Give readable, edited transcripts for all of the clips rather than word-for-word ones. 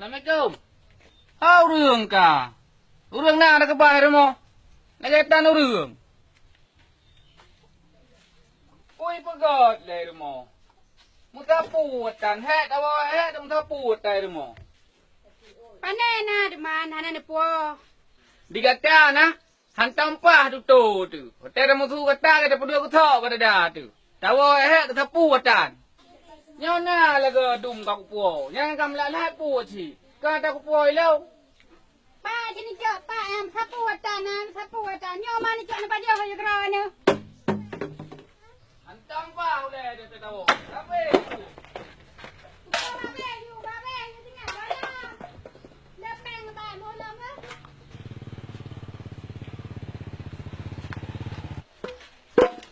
Assalamualaikum. Urang ka. Urang na ada kebayar mo. Nagaitan urang. Ui pegot lai mo. Muta puatan het awa het muta putai mo. Panena di mana hana po. Digata na hantam pa tu tu. Hotel mo tu kata kata pedua ku thok pada dah tu. Tawa het ta puatan. Nyona laga dum ka ku po. Yang kam la la pu chi. Ka ta ku po ilo. Pa jadi jok pa am sapuatan nyo mani jok na pa dia yo grana. Hantam pa ule de tawo. Apa? Babe you tinggal dalam. Lepeng ba mo lam ah.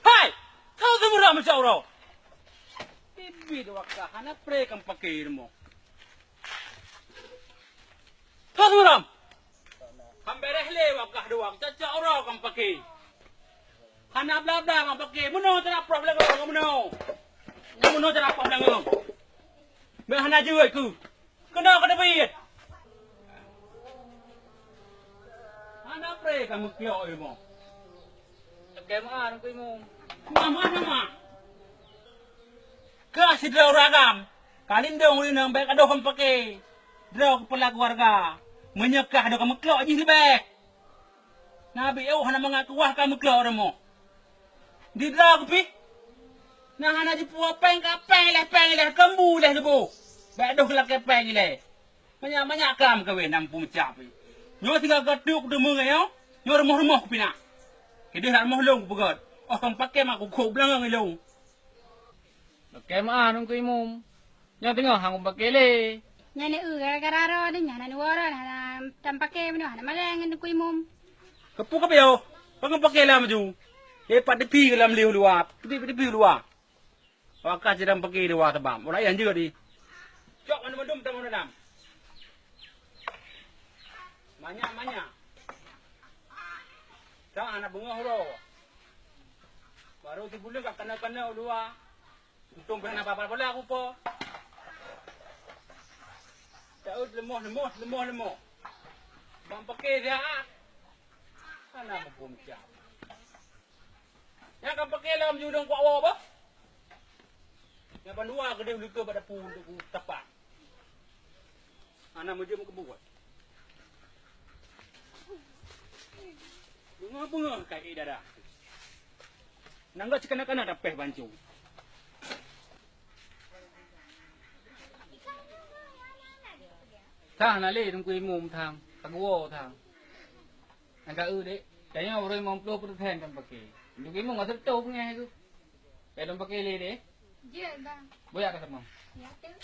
Hai! Kau tu murah macam orang. Bibi tu wakah, hana pre kam pakai mo. Kau tu murah. Hambereh le wakah doang, caca orang kam pakai. Hana bla kam pakai. Muno tak problem kau muno. Muno tak problem kau. Ber hana jual ku. Kena biat. Hana pre kam kio mo. Kemaan ku mo. Nama. Kasih draw ragam. Kalin dong ini nang baik adoh pakai. Draw kepala keluarga. Menyekah adoh kamu kelok je lebih. Nabi hana mengakuah kamu kelok mo. Di draw kepi. Nah hana di puak peng leh kamu leh lebu. Baik adoh kelak peng leh. Banyak kam kawin nampu mencapai. Nyo tinggal gatuk demu ngayo. Nyo remah pina. Kedih nak remah long pegot. Orang pakai mak kuku belakang long. Kemaan ku mo. Yang tengok hang pakai le. Nyane gara-gara ro ni nyana ni wara hana tampake mino hana maleng ni kuimum. Kepu kapio. Pangan pakai lah maju. Hepat depi ke dalam liu luar. Depi luar. Wakah sedang pakai luar tebam. Orang yang juga di. Cok mandum tamu dalam. Banyak. Jangan anak bunga horo. Baru sebulan kat kena luar. Untung pernah apa-apa boleh aku po. Tahu lemah. Bang pakai dia. Sana aku pumcap. Yang kan pakai dalam judang kuat apa? Yang pandua gede luka pada pun untuk tapak. Anak muda muka buat. Bunga kaki darah. Nangga cekana-kana dapeh bancu. Thang na le ku mo thang. Tagwo thang. Angka de. Kaya orang mau peluk perhatian kan pakai. Juga mo ngasih tahu punya itu. Kalau pakai le de. Je bang. Boleh ada sama. Ya tu.